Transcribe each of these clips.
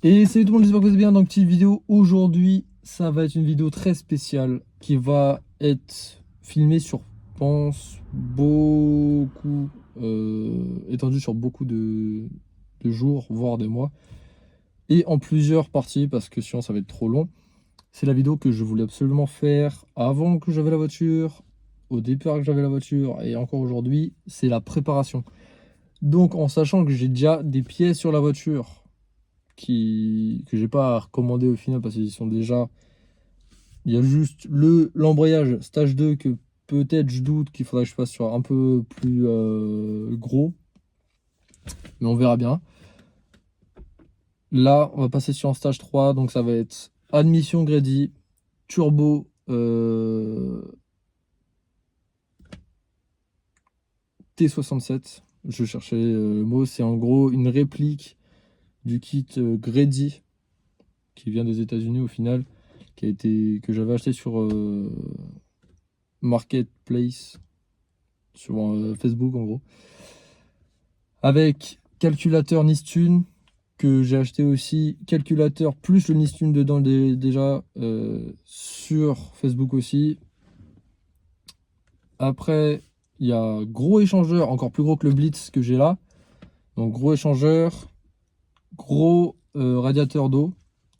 Et salut tout le monde, j'espère que vous allez bien. Donc petite vidéo aujourd'hui, ça va être une vidéo très spéciale qui va être filmée sur, je pense, beaucoup, étendue sur beaucoup de jours, voire des mois, et en plusieurs parties parce que sinon ça va être trop long. C'est la vidéo que je voulais absolument faire avant que j'avais la voiture, au départ que j'avais la voiture et encore aujourd'hui, c'est la préparation. Donc en sachant que j'ai déjà des pièces sur la voiture que j'ai pas à recommander au final parce qu'ils sont déjà, il y a juste l'embrayage stage 2 que peut-être je doute qu'il faudrait que je fasse sur un peu plus gros, mais on verra bien. Là on va passer sur un stage 3, donc ça va être admission Grady turbo T67, je cherchais le mot. C'est en gros une réplique du kit Grady qui vient des États-Unis au final, que j'avais acheté sur Marketplace, sur Facebook en gros, avec calculateur Nistune que j'ai acheté aussi, calculateur plus le Nistune dedans déjà sur Facebook aussi. Après il y a gros échangeur, encore plus gros que le Blitz que j'ai là, donc gros échangeur, gros radiateur d'eau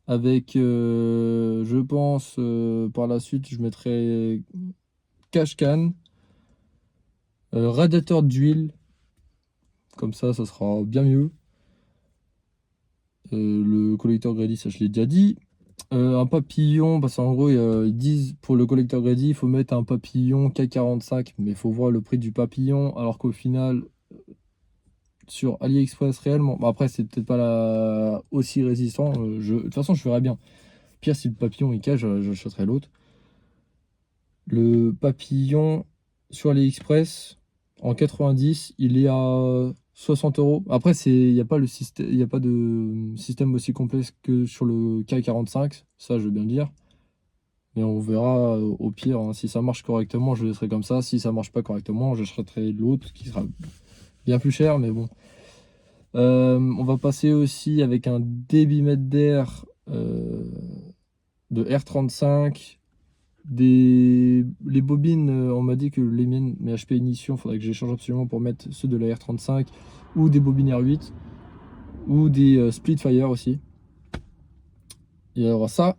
avec je pense par la suite je mettrai cache can, radiateur d'huile, comme ça sera bien mieux. Le collecteur Grady, ça je l'ai déjà dit. Un papillon, parce qu'en gros ils disent pour le collecteur Grady il faut mettre un papillon K45, mais il faut voir le prix du papillon, alors qu'au final sur AliExpress réellement, bon, après c'est peut-être pas aussi résistant, de toute façon je ferai bien. Pire si le papillon il cache, j'achèterai l'autre. Le papillon sur AliExpress en 90, il est à 60 €. Après, il n'y a pas de système aussi complexe que sur le K45, ça je veux bien le dire. Mais on verra au pire, hein. Si ça marche correctement, je le laisserai comme ça. Si ça marche pas correctement, j'achèterai l'autre qui sera bien plus cher, mais bon. On va passer aussi avec un débitmètre d'air de R35. Les bobines, on m'a dit que les miennes, mes HP Ignition, faudrait que j'échange absolument pour mettre ceux de la R35 ou des bobines R8 ou des Splitfire aussi. Il y aura ça,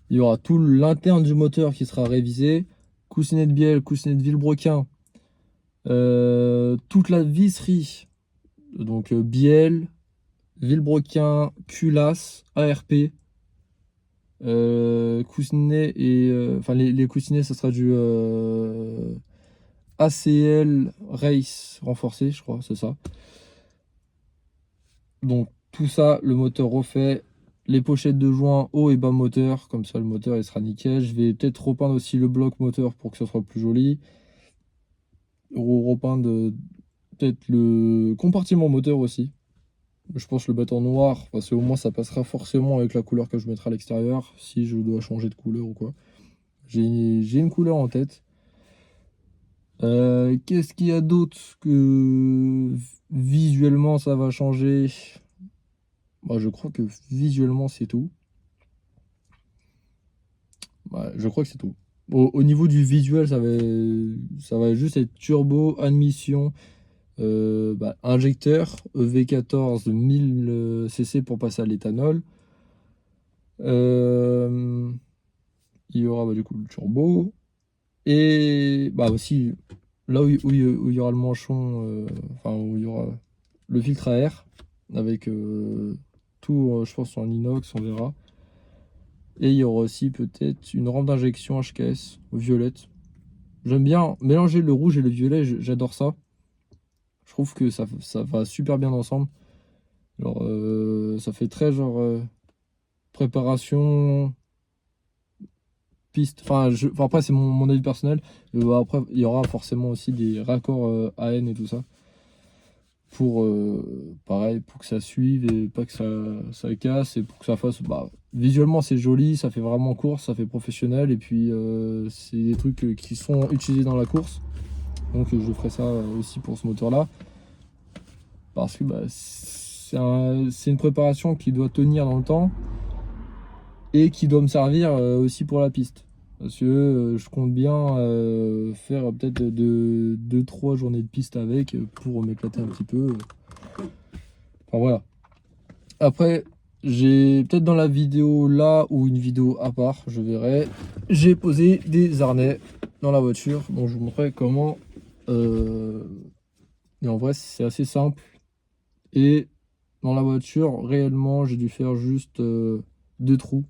il y aura tout l'interne du moteur qui sera révisé, coussinet de bielle, coussinet de Villebrequin, toute la visserie, donc bielle, Villebrequin, culasse, ARP. Coussinet et enfin les coussinets ça sera du ACL Race renforcé, je crois, c'est ça. Donc tout ça, le moteur refait, les pochettes de joint haut et bas moteur, comme ça le moteur il sera nickel. Je vais peut-être repeindre aussi le bloc moteur pour que ça soit plus joli. Repeindre peut-être le compartiment moteur aussi. Je pense le mettre en noir parce qu'au moins ça passera forcément avec la couleur que je mettrai à l'extérieur si je dois changer de couleur ou quoi. J'ai une couleur en tête. Qu'est-ce qu'il y a d'autre que visuellement ça va changer? Bah, je crois que visuellement c'est tout. Ouais, je crois que c'est tout. Au niveau du visuel, ça va juste être turbo, admission, injecteur, EV14 1000 cc pour passer à l'éthanol. Il y aura du coup le turbo. Et bah aussi, là où il y aura le manchon, enfin où il y aura le filtre à air, avec tout, je pense, en inox, on verra. Et il y aura aussi peut-être une rampe d'injection HKS violette. J'aime bien mélanger le rouge et le violet, j'adore ça. Je trouve que ça va super bien ensemble. Genre, ça fait très genre préparation, piste. Enfin, après, c'est mon avis personnel. Après, il y aura forcément aussi des raccords AN et tout ça. Pour pareil, pour que ça suive et pas que ça casse, et pour que ça fasse visuellement c'est joli, ça fait vraiment course, ça fait professionnel, et puis c'est des trucs qui sont utilisés dans la course, donc je ferai ça aussi pour ce moteur là parce que c'est une préparation qui doit tenir dans le temps et qui doit me servir aussi pour la piste. Parce que je compte bien faire peut-être 2-3 journées de piste avec pour m'éclater un petit peu. Enfin voilà. Après, j'ai peut-être dans la vidéo là ou une vidéo à part, je verrai. J'ai posé des harnais dans la voiture, donc je vous montrerai comment. Et en vrai, c'est assez simple. Et dans la voiture, réellement, j'ai dû faire juste 2 trous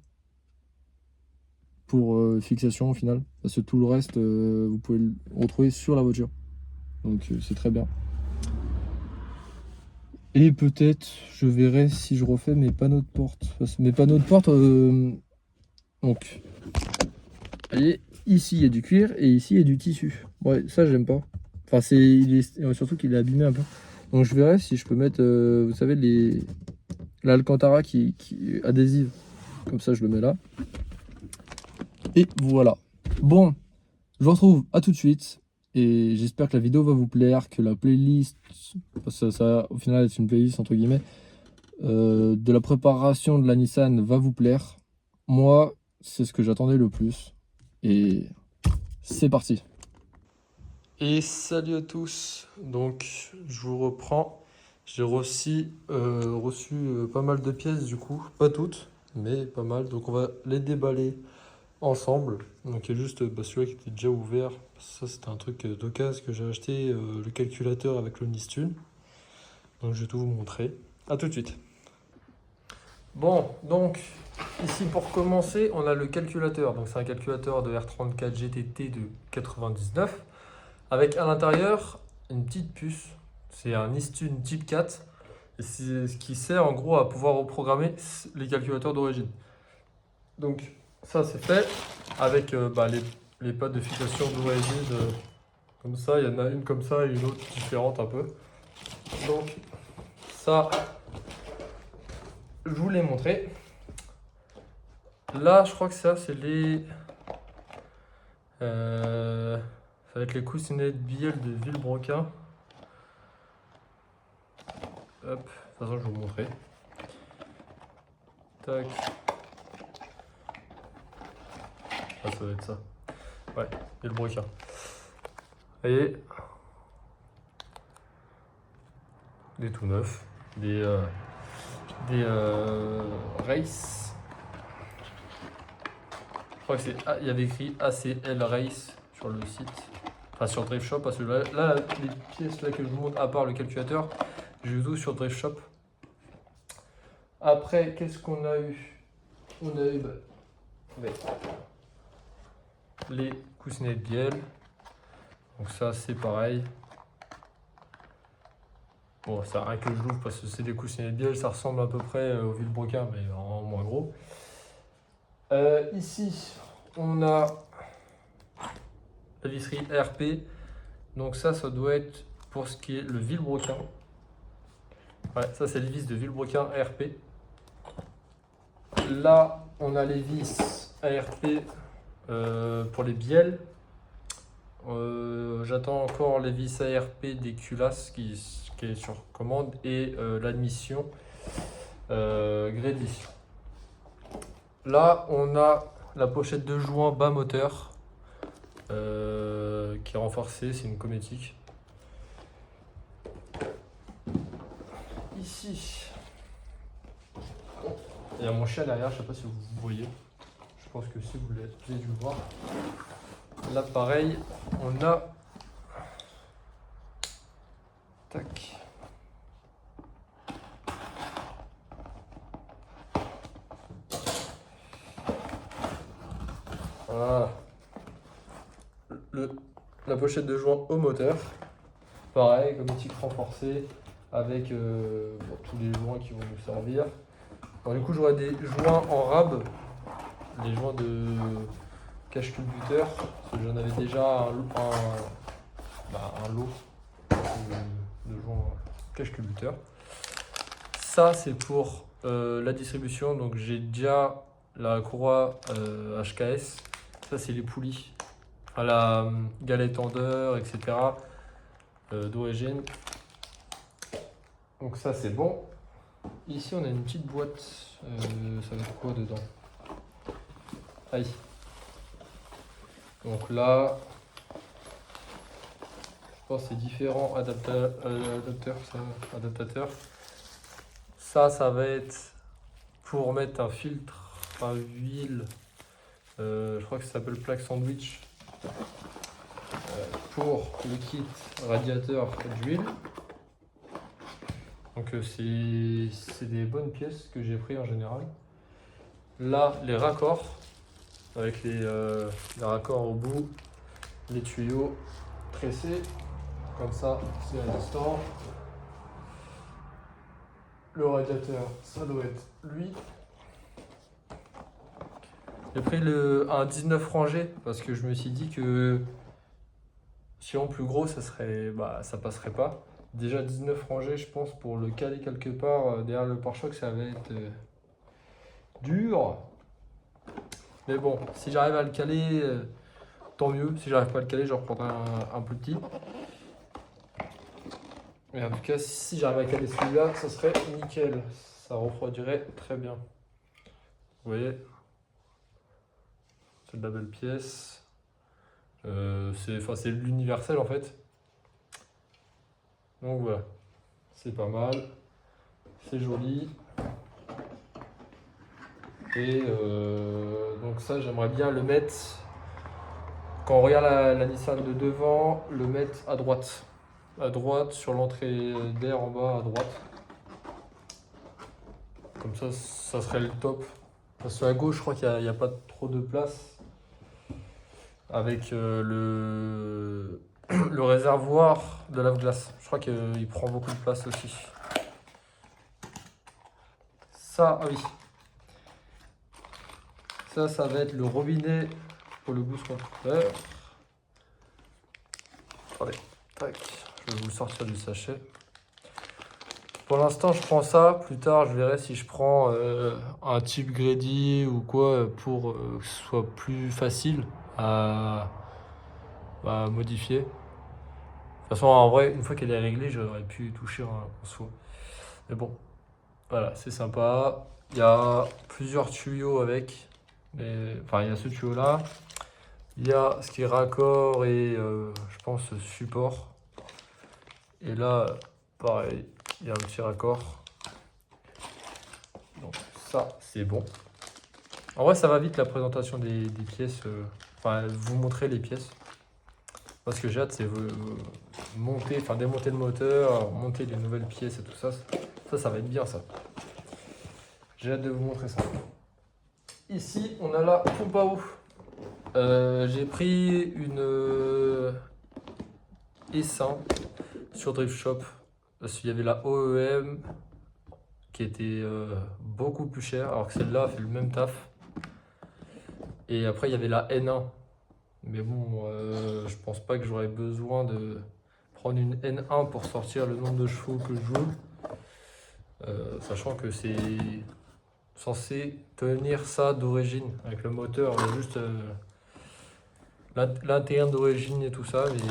pour fixation au final. Parce que tout le reste, vous pouvez le retrouver sur la voiture. Donc c'est très bien. Et peut-être, je verrai si je refais mes panneaux de porte. Parce que mes panneaux de porte, donc, vous voyez, ici il y a du cuir et ici il y a du tissu. Ouais, ça j'aime pas. Enfin, surtout qu'il est abîmé un peu. Donc je verrai si je peux mettre, vous savez, l'Alcantara qui adhésive. Comme ça, je le mets là. Et voilà. Bon, je vous retrouve à tout de suite. Et j'espère que la vidéo va vous plaire, que la playlist, parce que ça au final, c'est une playlist entre guillemets, de la préparation de la Nissan va vous plaire. Moi, c'est ce que j'attendais le plus. Et c'est parti. Et salut à tous. Donc, je vous reprends. J'ai reçu pas mal de pièces du coup. Pas toutes, mais pas mal. Donc, on va les déballer ensemble. Donc, il y a juste celui-là qui était déjà ouvert. Ça, c'était un truc d'occasion que j'ai acheté. Le calculateur avec le Nistune. Donc, je vais tout vous montrer. À tout de suite. Bon, donc ici pour commencer, on a le calculateur. Donc c'est un calculateur de R34 GTT de 99 avec à l'intérieur une petite puce. C'est un Nistune Type 4 et c'est ce qui sert en gros à pouvoir reprogrammer les calculateurs d'origine. Donc ça c'est fait avec les pattes de fixation d'origine comme ça. Il y en a une comme ça et une autre différente un peu. Donc ça, je vous l'ai montré. Là, je crois que ça, c'est ça va être les coussinets de bielle de Villebrequin. Hop, de toute façon, je vais vous montrer. Tac. Ah, ça va être ça. Ouais, Villebrequin. Vous voyez, des tout neufs. Des Race. Je crois que c'est. Ah, il y avait écrit ACL Race sur le site. Enfin, sur Drift Shop, parce que là, les pièces là que je vous montre, à part le calculateur, j'ai vu tout sur Drift Shop. Après, qu'est-ce qu'on a eu? On a eu les coussinets de bielle. Donc ça, c'est pareil. Bon, ça rien que je l'ouvre parce que c'est des coussinets de bielle. Ça ressemble à peu près au Villebrequin, mais en moins gros. Ici, on a la visserie RP. Donc ça doit être pour ce qui est le Villebrequin. Ouais, ça c'est les vis de Villebrequin RP. Là, on a les vis ARP pour les bielles. J'attends encore les vis ARP des culasses qui est sur commande et l'admission Grady. Là, on a la pochette de joint bas moteur qui est renforcée, c'est une Cometic. Ici, il y a mon chien derrière, je ne sais pas si vous voyez. Je pense que si vous l'avez dû le voir. Là, pareil, on a. Tac. Voilà. La pochette de joint au moteur. Pareil, comme éthique renforcée avec tous les joints qui vont nous servir. Alors, du coup, j'aurai des joints en rab, les joints de cache-culbuteur. J'en avais déjà un lot de joints cache-culbuteur. Ça, c'est pour la distribution. Donc, j'ai déjà la courroie HKS. Ça, c'est les poulies à la galette tendeur, etc. D'origine. Donc ça, c'est bon. Ici, on a une petite boîte. Ça va être quoi dedans? Aïe. Donc là, je pense que c'est différents adaptateurs. Ça va être pour mettre un filtre à huile. Je crois que ça s'appelle plaque sandwich. Pour le kit radiateur d'huile. Donc c'est des bonnes pièces que j'ai pris en général. Là, les raccords, avec les raccords au bout, les tuyaux tressés, comme ça c'est résistant. Le radiateur, ça doit être lui. J'ai pris un 19 rangé parce que je me suis dit que si en plus gros ça passerait pas. Déjà 19 rangées, je pense, pour le caler quelque part derrière le pare-choc, ça va être dur. Mais bon, si j'arrive à le caler, tant mieux. Si j'arrive pas à le caler, je reprendrai un plus petit. Mais en tout cas, si j'arrive à caler celui-là, ça serait nickel. Ça refroidirait très bien. Vous voyez, c'est de la belle pièce. C'est l'universel en fait. Donc voilà, c'est pas mal. C'est joli. Et donc ça, j'aimerais bien le mettre, quand on regarde la Nissan de devant, le mettre à droite. À droite, sur l'entrée d'air en bas, à droite. Comme ça serait le top. Parce que à gauche, je crois qu'il n'y a pas trop de place. Avec le réservoir de lave-glace. Je crois qu'il prend beaucoup de place aussi. Ça, ah oui. Ça va être le robinet pour le boost contrôleur. Attendez, tac, je vais vous le sortir du sachet. Pour l'instant, je prends ça. Plus tard, je verrai si je prends un type Grady ou quoi pour que ce soit plus facile à modifier. De toute façon, en vrai, une fois qu'elle est réglée, j'aurais pu y toucher en soi. Mais bon, voilà, c'est sympa. Il y a plusieurs tuyaux avec. Enfin, il y a ce tuyau-là. Il y a ce qui est raccord et je pense support. Et là, pareil, il y a un petit raccord. Donc ça, c'est bon. En vrai, ça va vite la présentation des pièces. Enfin, vous montrer les pièces. Moi, ce que j'ai hâte, c'est démonter le moteur, monter les nouvelles pièces et tout ça. Ça va être bien, ça. J'ai hâte de vous montrer ça. Ici, on a la pompe à eau. J'ai pris une E100 sur Drift Shop. Parce qu'il y avait la OEM qui était beaucoup plus chère, alors que celle-là fait le même taf. Et après, il y avait la N1. Mais bon, je pense pas que j'aurais besoin de prendre une N1 pour sortir le nombre de chevaux que je veux. Sachant que c'est censé tenir ça d'origine avec le moteur. Il y a juste l'intérieur d'origine et tout ça, mais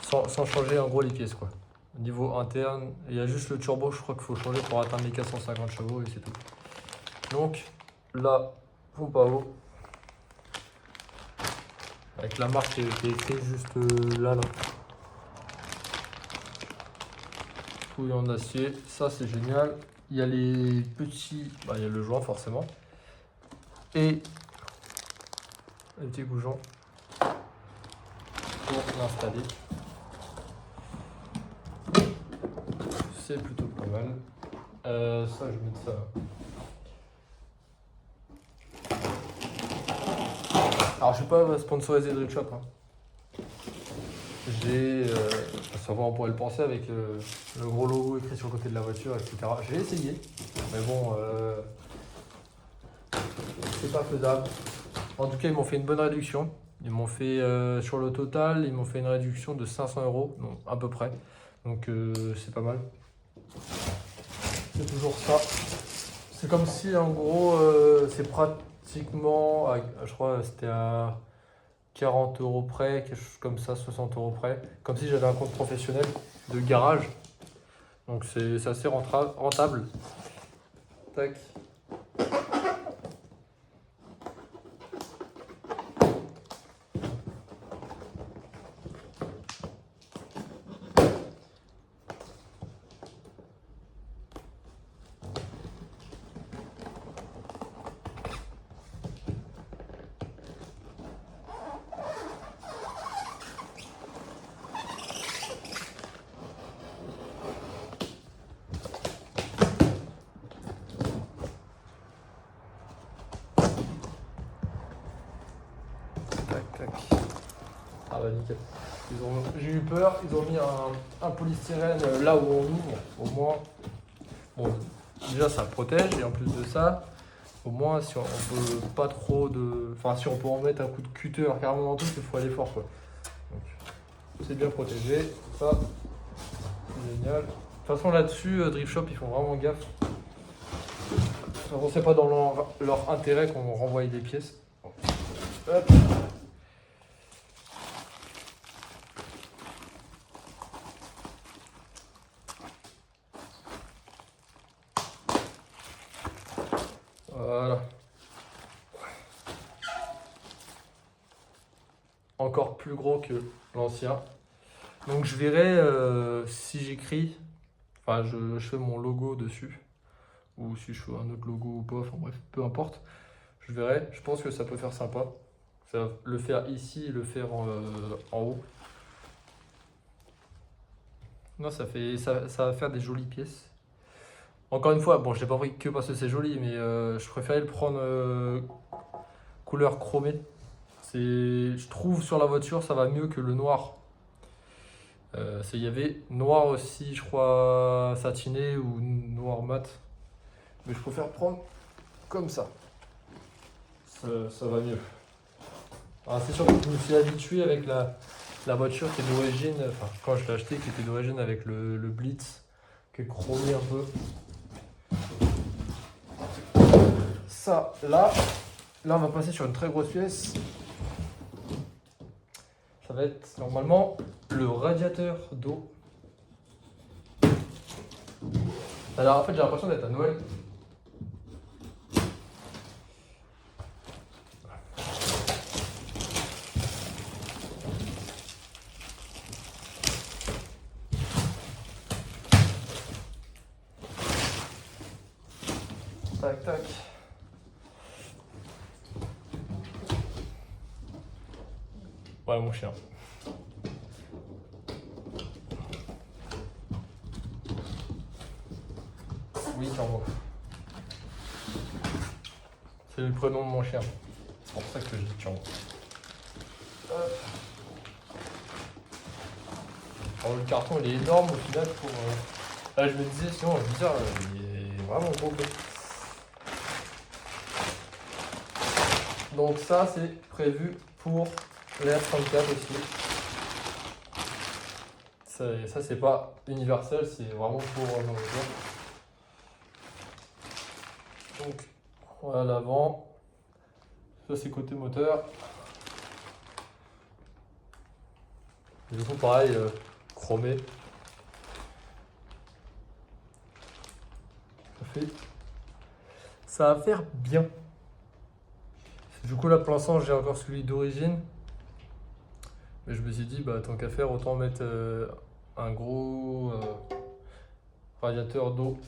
sans changer en gros les pièces quoi. Au niveau interne, il y a juste le turbo, je crois qu'il faut changer pour atteindre les 450 chevaux et c'est tout. Donc la pompe à eau avec la marque qui est écrite juste là. Tout en acier, ça c'est génial. Il y a les petits, il y a le joint forcément et les petits goujons pour l'installer. C'est plutôt pas mal. Ça, je vais mettre ça. Alors, je ne suis pas sponsorisé Drift Shop. J'ai, savoir on pourrait le penser avec le gros logo écrit sur le côté de la voiture, etc. J'ai essayé, mais bon, c'est pas faisable. En tout cas, ils m'ont fait une bonne réduction. Ils m'ont fait, sur le total, ils m'ont fait une réduction de 500 €, donc à peu près. Donc, c'est pas mal. C'est toujours ça. C'est comme si, en gros, c'est pratiquement, je crois, c'était à 40 € près, quelque chose comme ça, 60 € près. Comme si j'avais un compte professionnel de garage. Donc c'est assez rentable. Tac. Tac, tac. Ah bah nickel. J'ai eu peur, ils ont mis un polystyrène là où on ouvre, au moins. Bon, déjà ça protège et en plus de ça, au moins si on peut pas trop de. Enfin si on peut en mettre un coup de cutter carrément dans tout, il faut aller fort quoi. Donc c'est bien protégé, ça c'est génial. De toute façon là-dessus, Drift Shop ils font vraiment gaffe. De toute façon c'est pas dans leur intérêt qu'on renvoie des pièces. Hop. Voilà. Encore plus gros que l'ancien. Donc je verrai si j'écris, enfin je fais mon logo dessus, ou si je fais un autre logo ou pas, enfin bref, peu importe. Je verrai, je pense que ça peut faire sympa. Ça va le faire ici et le faire en haut. Non, ça va faire des jolies pièces. Encore une fois, bon, je l'ai pas pris que parce que c'est joli, mais je préférais le prendre couleur chromée. Je trouve sur la voiture, ça va mieux que le noir. Il y avait noir aussi, je crois, satiné ou noir mat. Mais je préfère prendre comme ça. Ça va mieux. Alors, c'est sûr que je me suis habitué avec la voiture qui est d'origine, enfin quand je l'ai acheté, qui était d'origine avec le Blitz, qui est chromé un peu. Ça, là on va passer sur une très grosse pièce. Ça va être normalement le radiateur d'eau. Alors en fait j'ai l'impression d'être à Noël. Tac tac. Voilà mon chien. Oui, Tango. C'est le prénom de mon chien. C'est pour ça que je dis Tango. Alors, le carton il est énorme au final pour. Là je me disais sinon le viseur il est vraiment gros. Donc ça c'est prévu pour l'R34 aussi. Ça c'est pas universel, c'est vraiment pour ma voiture. Donc voilà l'avant. Ça c'est côté moteur. Et du coup pareil, chromé. Ça va faire bien. Du coup là pour l'instant j'ai encore celui d'origine. Mais je me suis dit bah tant qu'à faire autant mettre un gros radiateur d'eau.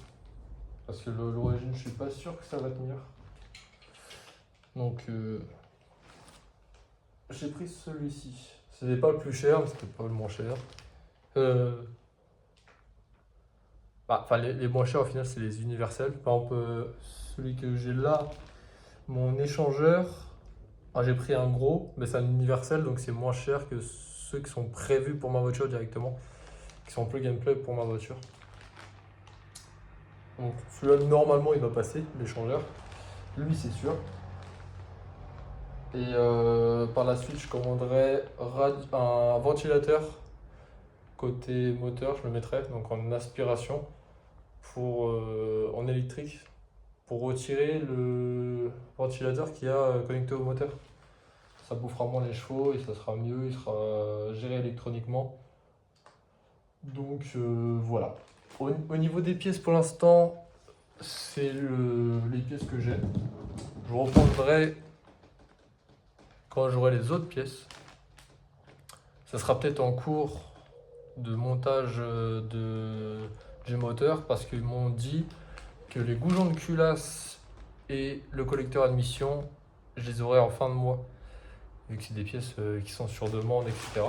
Parce que l'origine je suis pas sûr que ça va tenir. Donc j'ai pris celui-ci. C'était pas le plus cher, mais c'était pas le moins cher. Enfin les moins chers au final c'est les universels. Par exemple celui que j'ai là, mon échangeur, j'ai pris un gros, mais c'est un universel donc c'est moins cher que ceux qui sont prévus pour ma voiture directement, qui sont plug and play pour ma voiture. Donc celui-là normalement il va passer, l'échangeur, lui c'est sûr. Et par la suite je commanderai un ventilateur côté moteur, je le mettrai donc en aspiration en électrique pour retirer le ventilateur qui a connecté au moteur. Ça bouffera moins les chevaux et ça sera mieux, il sera géré électroniquement. Donc voilà. Au niveau des pièces pour l'instant, c'est les pièces que j'ai. Je reprendrai quand j'aurai les autres pièces. Ça sera peut-être en cours de montage du moteur parce qu'ils m'ont dit que les goujons de culasse et le collecteur admission, je les aurai en fin de mois, vu que c'est des pièces qui sont sur demande, etc.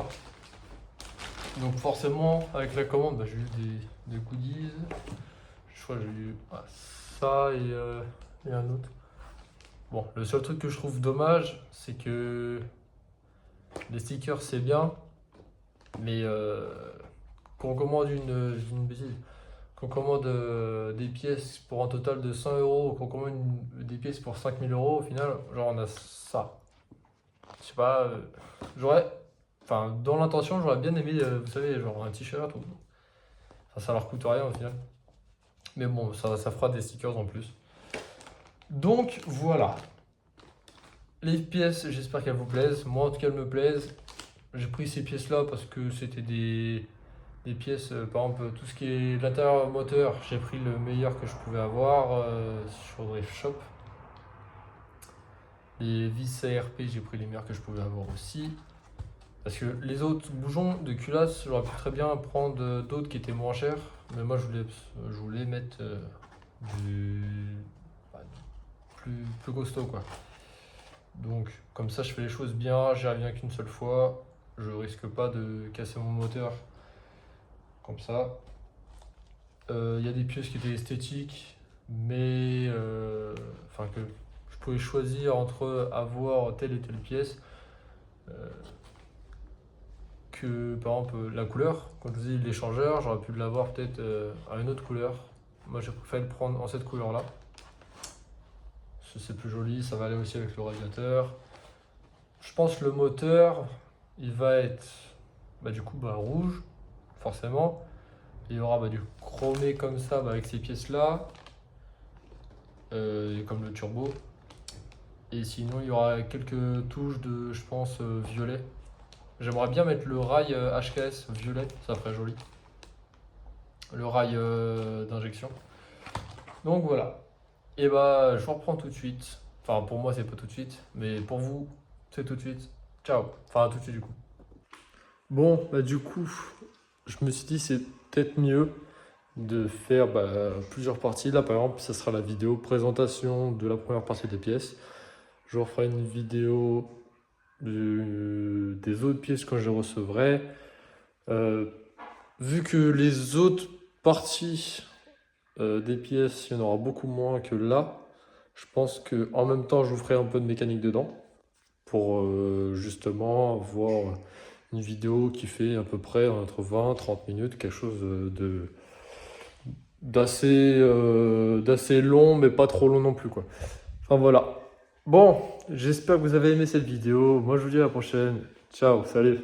Donc forcément, avec la commande, j'ai eu des goodies. Je crois que j'ai eu ça et un autre. Bon, le seul truc que je trouve dommage, c'est que les stickers c'est bien, mais qu'on commande une bêtise, qu'on commande des pièces pour un total de 100 euros, ou qu'on commande des pièces pour 5000 euros, au final, genre on a ça. Je sais pas, enfin, dans l'intention, j'aurais bien aimé, vous savez, genre un t-shirt ou. Enfin, ça leur coûte rien au final. Mais bon, ça fera des stickers en plus. Donc voilà. Les pièces, j'espère qu'elles vous plaisent. Moi, en tout cas, elles me plaisent. J'ai pris ces pièces-là parce que c'était des pièces, par exemple, tout ce qui est l'intérieur moteur, j'ai pris le meilleur que je pouvais avoir sur Drift Shop. Les vis ARP, j'ai pris les meilleurs que je pouvais avoir aussi. Parce que les autres boujons de culasse, j'aurais pu très bien prendre d'autres qui étaient moins chers. Mais moi, je voulais mettre bah, plus costaud, quoi. Donc, comme ça, je fais les choses bien, j'y reviens qu'une seule fois. Je risque pas de casser mon moteur comme ça. Il y a des pièces qui étaient esthétiques, mais enfin que je pouvais choisir entre avoir telle et telle pièce. Que par exemple la couleur, quand je vous dis l'échangeur, j'aurais pu l'avoir peut-être à une autre couleur. Moi j'ai préféré le prendre en cette couleur là. C'est plus joli, ça va aller aussi avec le radiateur. Je pense que le moteur, il va être du coup rouge, forcément. Il y aura du chromé comme ça avec ces pièces là, comme le turbo. Et sinon il y aura quelques touches de, je pense, violet. J'aimerais bien mettre le rail HKS violet, ça ferait joli. Le rail d'injection. Donc voilà. Et je vous reprends tout de suite. Enfin pour moi c'est pas tout de suite, mais pour vous c'est tout de suite. Ciao. Enfin tout de suite du coup. Bon du coup, je me suis dit c'est peut-être mieux de faire plusieurs parties. Là par exemple ça sera la vidéo présentation de la première partie des pièces. Je referai une vidéo des autres pièces quand je les recevrai. Vu que les autres parties des pièces, il y en aura beaucoup moins que là, je pense que en même temps je vous ferai un peu de mécanique dedans pour justement avoir une vidéo qui fait à peu près entre 20-30 minutes, quelque chose d'assez long mais pas trop long non plus quoi. Enfin voilà. Bon, j'espère que vous avez aimé cette vidéo. Moi je vous dis à la prochaine. Ciao, salut.